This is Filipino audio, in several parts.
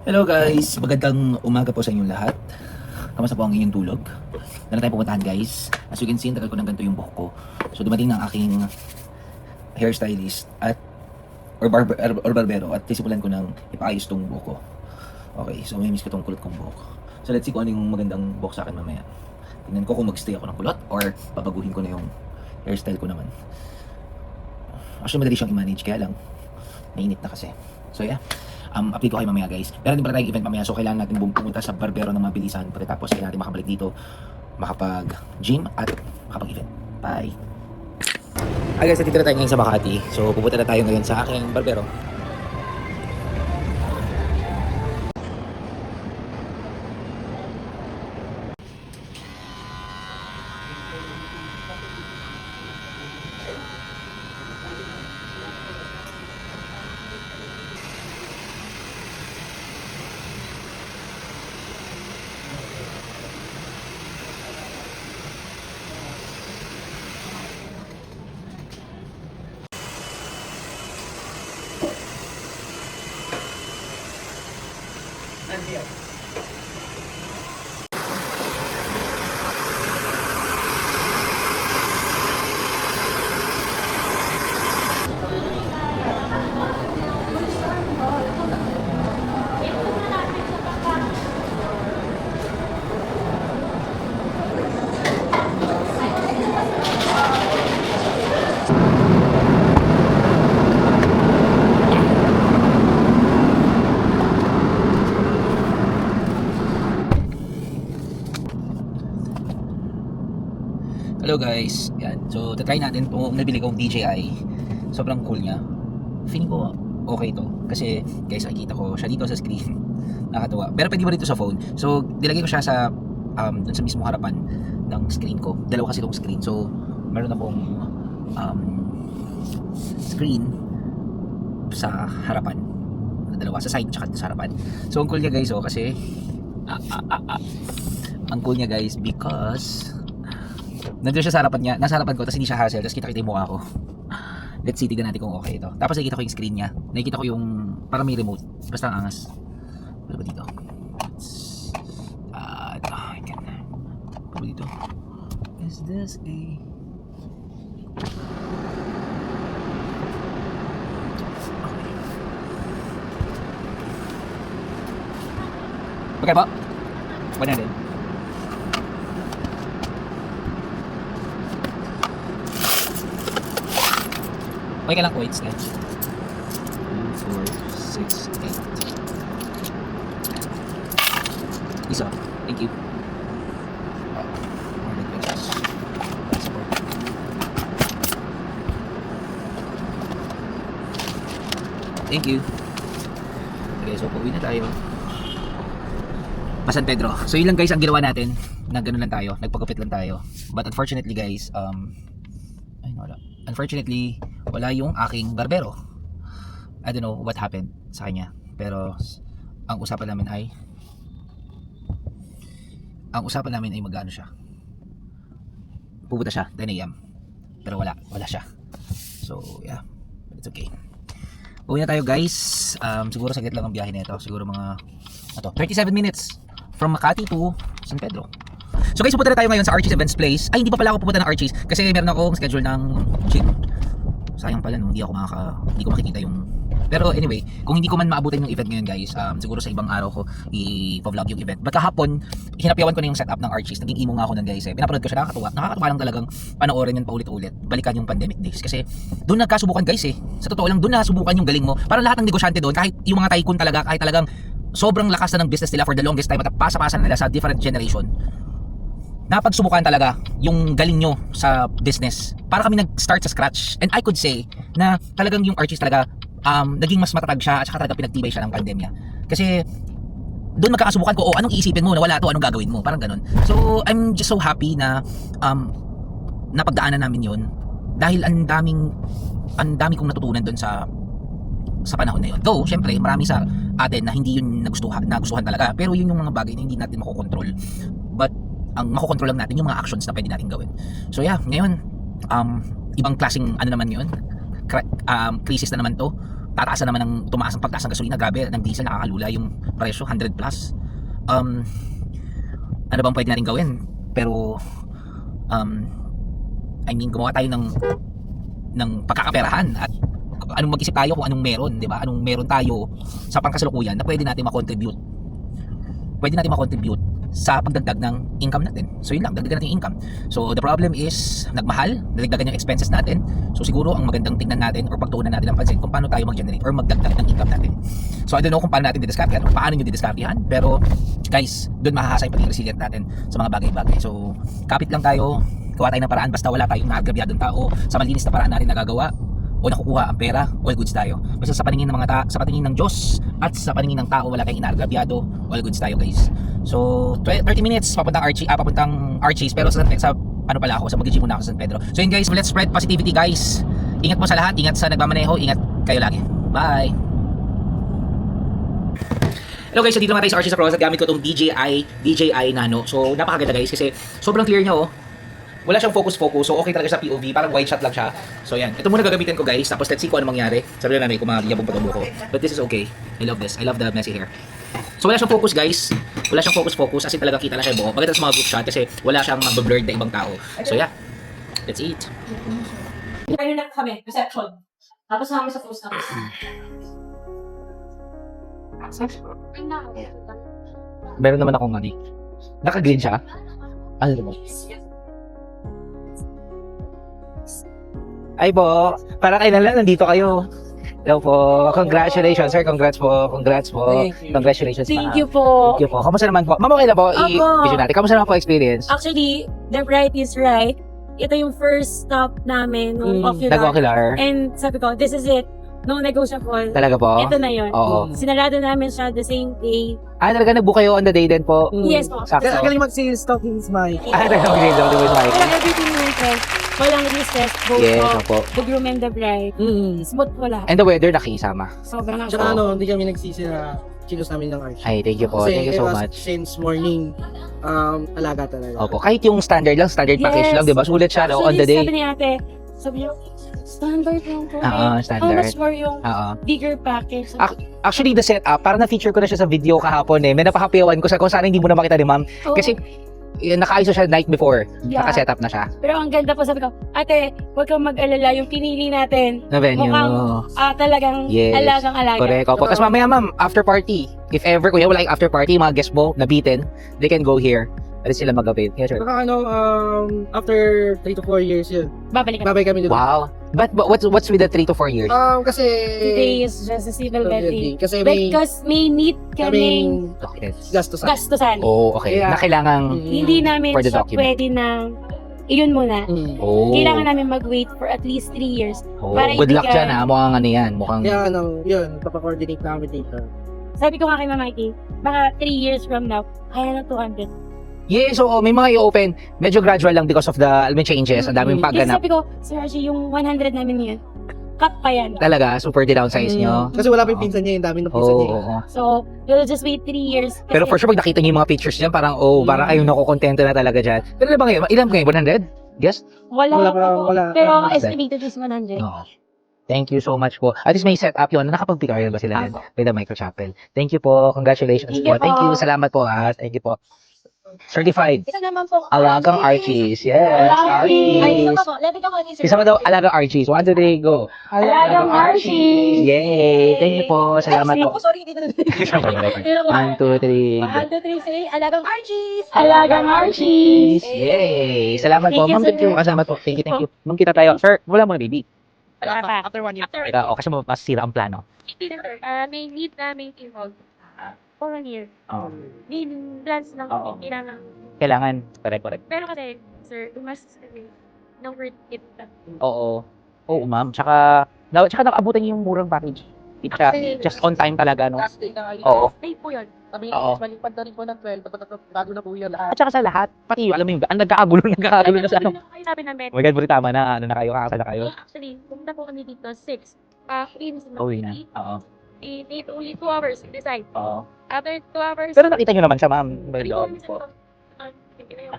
Hello guys, magandang umaga po sa inyong lahat. Kamusta po ang inyong tulog? Meron tayong pupuntahan guys. As you can see, tagal ko ng ganito yung buhok ko. So dumating ng aking hairstylist at or barbero at sisimulan ko ng ipaayos tong buhok ko. Okay, so may miss ko tong kulot kong buhok. So let's see kung ano yung magandang buhok sa akin mamaya. Tingnan ko kung magstay ako ng kulot or babaguhin ko na yung hairstyle ko naman. Actually madali siyang i-manage, kaya lang mainit na kasi. So yeah, update ko kayo mamaya guys. Meron din pala tayong event mamaya, so kailangan natin pumunta sa barbero ng mabilisan pagkatapos kailangan natin makabalik dito, makapag-gym at makapag-event. Bye! Hi guys, natitira tayo ngayon sa Makati. So pupunta na tayo ngayon sa aking barbero. Hello guys, yan. So tatry natin itong nabili kong DJI. Sobrang cool niya. Feeling ko okay to. Kasi guys, nakikita ko siya dito sa screen. Nakakatuwa. Pero pwede mo rito sa phone. So nilagay ko siya sa dun sa mismo harapan ng screen ko. Dalawa kasi itong screen. So meron akong screen sa harapan. Dalawa sa side tsaka sa harapan. So ang cool niya guys, kasi ang cool niya guys because nandiyan siya sa harapan niya, nasa harapan ko, tapos hindi siya hassle, tapos kita-kita yung mukha ko. Let's see, tignan natin kung okay ito. Tapos nakikita ko yung screen niya, nakikita ko yung parang may remote, basta ang angas. Ano ba dito? Ano ba dito? Is this a... Okay po? 100. Okay ka lang, wait, slide. 2, 4, 6, 8. Isa. Thank you. Thank you. Okay, so pauwi na tayo. San Pedro. So yun lang guys ang ginawa natin. Nagano lang tayo, nagpagupit lang tayo. But unfortunately guys, unfortunately, wala yung aking barbero. I don't know what happened sa kanya. Pero ang usapan namin ay magano siya. Pupunta siya 10 AM. Pero wala siya. So yeah, it's okay. Uwi na tayo guys. Siguro saglit lang ang biyahe nito. Siguro mga 37 minutes from Makati to San Pedro. So guys, pupunta na tayo ngayon sa Archie's Events Place. Ay, hindi pa pala ako pupunta ng Archie's kasi meron akong schedule ng gym. Sayang pala no, hindi ko makikita yung... Pero anyway, kung hindi ko man maabutin yung event ngayon guys, siguro sa ibang araw ko i-vlog yung event. But kahapon, hinapyawan ko na yung setup ng Archie's. Naging imo nga ako nun guys eh. Pinapanood ko siya, nakakatuwa lang talagang panoorin yun paulit-ulit. Balikan yung pandemic days. Kasi doon nagkasubukan guys eh. Sa totoo lang, doon nasubukan yung galing mo. Parang lahat ng negosyante doon, kahit yung mga tycoon talaga, kahit talagang sobrang lakas na ng business nila for the longest time at pasa-pasa nila sa different generation, napagsubukan talaga yung galing nyo sa business. Para kami nag-start sa scratch. And I could say na talagang yung Archie's talaga naging mas matatag siya at saka talaga pinagtibay siya ng pandemya. Kasi doon magkakasubukan ko, anong iisipin mo na wala to, anong gagawin mo, parang ganun. So I'm just so happy na napagdaanan namin yun dahil ang dami kong natutunan doon sa panahon na yun. Though syempre marami sa atin na hindi yun nagustuhan talaga, pero yun yung mga bagay na hindi natin makokontrol. But ang makokontrol lang natin yung mga actions na pwede natin gawin. So yeah, ngayon ibang klaseng ano naman yun, crisis na naman to. tataas na naman ng tumaas ang pagtaas ng gasolina, grabe, ng diesel, nakakalula yung presyo, 100 plus. Ano bang pwede natin gawin? Pero I mean, gumawa tayo ng pagkakaperahan at anong mag-isip tayo kung anong meron, 'di ba? Anong meron tayo sa pangkasalukuyan na pwede natin ma-contribute. Pwede natin ma-contribute sa pagdagdag ng income natin. So yun lang, dagdagan natin yung income. So the problem is, nagmahal, nadagdagan yung expenses natin. So siguro ang magandang tingnan natin or pagtuunan natin ng pansin kung paano tayo mag-generate or magdagdag ng income natin. So I don't know kung paano natin didiskartehan o paano nyo didiskartehan, pero guys, doon mahahasa yung pagiging resilient natin sa mga bagay-bagay. So kapit lang tayo, gawa tayo ng paraan, basta wala tayong naagabyadong tao sa malinis na paraan natin nagagawa o nakukuha ang pera, all goods tayo. Basta sa paningin ng sa paningin ng Diyos at sa paningin ng tao, wala tayong inaagabyado, all goods tayo guys. So 30 minutes papuntang Archie's, pero sa ano pala ako, sa mag-gym muna ako sa San Pedro. So yun guys, let's spread positivity guys. Ingat po sa lahat, ingat sa nagmamaneho, ingat kayo lagi. Bye. Hello guys, so dito naman tayo sa Archie's Across at gamit ko itong DJI Nano. So napakaganda guys kasi sobrang clear niya oh. Wala siyang focus-focus, so okay talaga sa POV, parang wide shot lang siya. So yan, ito muna gagamitin ko guys, tapos let's see kung ano mangyari. Sabi na nanay ko, magiyabong pa itong buko. But this is okay, I love this, I love the messy hair. So wala siyang focus guys, wala siyang focus-focus, as in talaga kita na siya buo. Maganda sa mga group shot kasi wala siyang mag-blurred na ibang tao. So yeah, let's eat. Kayo na kami, reception. Tapos namin sa post office. Meron naman akong ano, naka-green siya. Ano naman? Ay po, para kailan nandito kayo. Hello po, congratulations sir, congrats po. Congratulations Thank you po. Thank you po. Kamusta naman po? Ma'am, okay na po, i-vision natin. Kamusta naman po experience? Actually, the right is right. Ito yung first stop namin ng Ocular. Nag-Ocular. And sabi ko, this is it. No negotiable. Talaga po? Ito na yun. Oo. Sinarado namin siya the same day. Talaga nag-book kayo on the day din po? Yes po. Sakto. Galing mag-sales stockings, Mike. Talaga mag-sales with Mike. Pero everything went well. Walang recess. Both Yes, of opo. the groom and the bride. Smooth po lahat. And the weather nakisama. Sobrang Tsaka hindi kami nagsisi na kilos namin ng Archie. Ay, thank you po. Thank you so much. Since morning, alaga talaga. Opo, kahit yung standard lang, standard package lang, di ba? Sulit siya no, on the day. Sabi ni ate, sabi niya, standard lang po. Standard. How much more yung Oo. bigger package? Actually, the setup, parang na-feature ko na siya sa video kahapon eh. May napahapiawan ko sa kung saan hindi mo na makita ni ma'am. Oo. Kasi naka-ISO siya night before. Yeah. Naka-setup na siya. Pero ang ganda po, sabi ko, ate, huwag kang mag-alala, yung pinili natin, Na venue. mukhang talagang Yes. alagang-alaga. Correct. Opo. Kasi mamaya ma'am, after party, if ever, kuya, wala yung after party, mga guest mo, nabitin, they can go here. Pwede sila mag-avail. Yeah, sure. Baka after 3 to 4 years yun, Babalik ka. babay kami doon. Wow. But what's with the 3 to 4 years? Kasi Today is just a civil wedding. Kasi may Because may need kaming gastusan. gastusan. Oh, okay. Yeah. Na kailangang Hindi namin for the siya document. pwede na iyon muna. Oh. Kailangan namin mag-wait for at least 3 years. Oh, para good luck ibigay. dyan ha. Mukhang ano yan. Mukhang Kaya yun, papakoordinate namin dito. Sabi ko nga kay Mama Mikey, baka 3 years from now, kaya na 200. yeah, so may mga i-open. Medyo gradual lang because of the changes. Ang daming Kasi pagganap. sabi ko, Sir Archie, yung 100 namin yan, cut pa yan. Talaga, super di-downsize nyo. Kasi wala pa yung pinsan niya, yung dami ng pinsan Oo, niya. oo. So, we'll just wait 3 years. Kasi, Pero for sure, pag nakita niyo yung mga pictures niyan, parang, parang kayo nakukontento na talaga dyan. Pero ano ba ngayon? Ilan kayo? 100? Yes? wala. Wala. Pero estimated is 100. Oo. Thank you so much po. At least may set up yun. Nakapag-picture ba sila din? With the micro chapel. Thank you po. Congratulations Thank po. you po. Thank you. Salamat po. Thank you po. Certified. Isa naman po. Alagang Archies. Yes. Ay, Archies. isa pa po. Lapit ako ni Sir. Isa pa daw, Alagang Archies. 1, 2, 3, go. Alagang Archies. Yay. Thank you po. Salamat po. Sorry, dito na. 1, 2, 3. 1, 2, 3, say, Alagang Archies. Alagang Archies. Yay. Salamat po. Thank you, Ma'am, thank you. sir. Kasama po. Thank you. Ma'am, kita tayo. Sir, wala mo baby. Wala pa. After 1 year. O, kasi masira ang plano. May need namin involved. For 1 year. Oh. Need plans lang Oo. kailangan. Kailangan. Correct. Pero kasi, sir, gumastos kami ng worth it. Oo. Oo, ma'am. Tsaka nakaabutan yung murang package. Siya, just on time talaga, no? Last day na kayo. Oo. Pay po yun. Sabi Oo. niya, malipad na rin po ng 12, dapat bago na po yun lahat. At saka sa lahat, pati yung, alam mo yung, ang nagkakagulo na sa ano. Ay, sabi namin. Oh my God, buti tama na, ano na kayo, kakasal na kayo. Actually, pumunta po kami dito 6. Queens na. Uwi na. Oo. We need only 2 hours to decide. Oo. After 2 hours, Pero nakita nyo naman siya, ma'am. By three loob hours po. na- hindi na yun.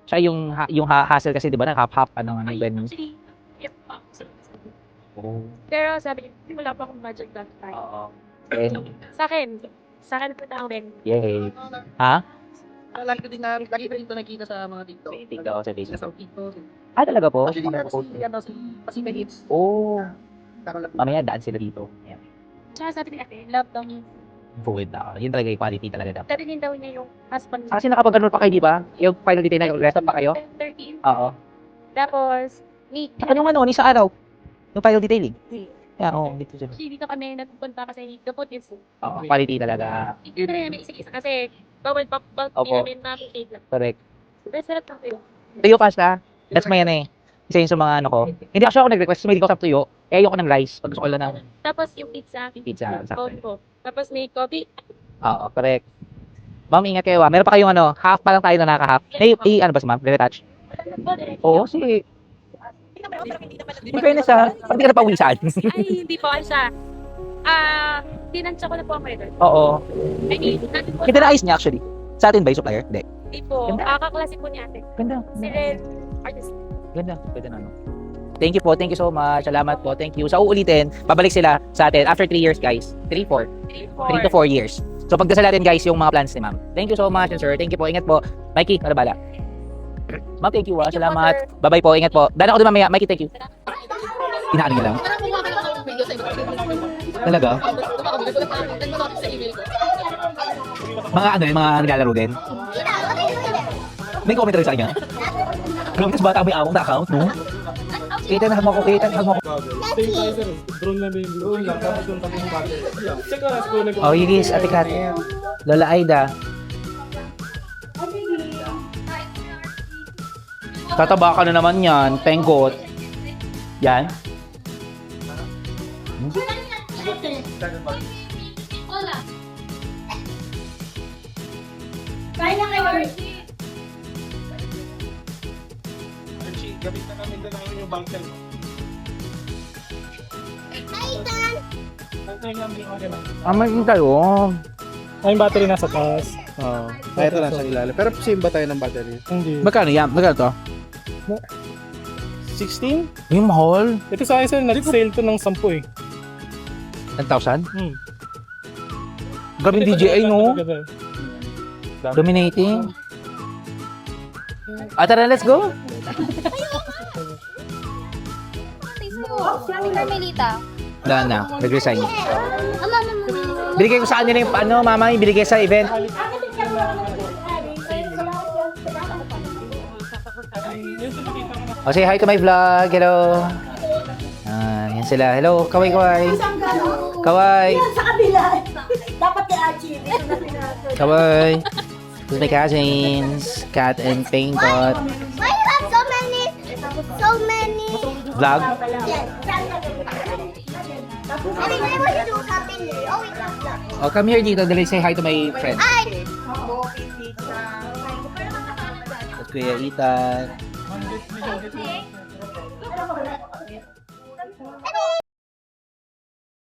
Siya yung hassle kasi, di ba, nag-half-half, ano, venue. Actually, yep. Oh. Pero sabi niya, wala pa akong budget that time. Oo. Eh, Sa akin po namin. yay. Ha? Lagi ko din na, lagi ko dito nakita sa mga TikTok. TikTok ako sa Facebook. Sa TikTok. Ah, talaga po? Actually, si Hits. Oh. Mamaya daan sila dito. Ayan. Tsaka sabi ni ate, love daw niya. Forward na. Yun talaga yung quality talaga dapat. Sabi din daw niya yung husband niya. Kasi nakapag-ganun pa kayo, di ba? Yung final detail na yung rest pa kayo? 13. Oo. Tapos, meet. Anong ano, ni sa araw? Yung final detailing? Yeah, oo, dito sila. Dito kami nagpunta kasi the food is Oo, quality talaga. hindi na namin isa-isa kasi bawal pa Opo. namin namin lang. Correct. Pero sarap ng tuyo. Tuyo pasta. That's my ano eh. Isa yun sa mga ano ko. Hindi actually ako nag-request. May ko sa tuyo. Eh, ayoko ng rice. Pag gusto ko lang ng Tapos yung pizza. pizza. Phone ko. Tapos may coffee. Oo, correct. Ma'am, ingat kayo ah. Meron pa kayong ano, half pa lang tayo na naka-half. Ano ba si ma'am? Retouch? Oo, si... In fairness ah, hindi ka na pawisan. Ay, hindi po siya. Tinansya ko na po ang record. Oo. I mean, natin po. Kita na ayos niya actually. Sa atin ba yung supplier? Hindi. Hindi po. Ganda. Kaklase po ni ate. Ganda. Si Red Artist. Ganda. Pwede na ano. Thank you po. Thank you so much. Salamat po. Thank you. Sa uulitin, babalik sila sa atin after 3 years guys. 3 to 4 years. So pagdasal natin guys yung mga plans ni ma'am. Thank you so much sir. Thank you po. Ingat po. Mikey, ano bala? Ma'am, thank you ah. Thank you po, Salamat. sir. Bye-bye po. Ingat po. Dana ko din mamaya. Mikey, thank you. Inaano niya lang? Talaga? Mga ano yun, mga naglalaro din? May comment rin sa kanya? Grabe, tas bata may awang na account, no? Kita na mo ko, kita na mo ko. Drone lang din. Drone lang. Tapos yung tapos yung battery. Check ka ko nag- Oh, Yigis, Ate Kat. Lola Aida. Tataba ka na naman yan. Tengkot. Yan. Gamit na namin na namin yung bunker. Amay yung tayo. Ay, yung battery nasa taas. Oo. Ito lang sa ilalim. Pero same ba tayo ng battery? Hindi. Magkano yan? Magkano to? 16? Yung mahal. Ito sa akin, sir, nag-sale to ng 10 eh. 10,000? Hmm. Grabe yung DJI, no? Ganda. Dominating. Tara, let's go. Carmelita. Wala na. Nag-resign. Mama. Binigay ko sa kanya yung ano, mama, yung binigay sa event. Oh, say hi to my vlog. Hello. Yan sila. Hello, kaway, kaway. Kaway. Sa kabila. Dapat i-achieve. Ito na pinatod. Kaway. This is my cousins, Kat and Pinkot. Why you have so many Vlog? yes. I mean, I want to do something new. Oh, we love that. Oh, come here dito. Dali, say hi to my friend. Hi. At Kuya Ethan.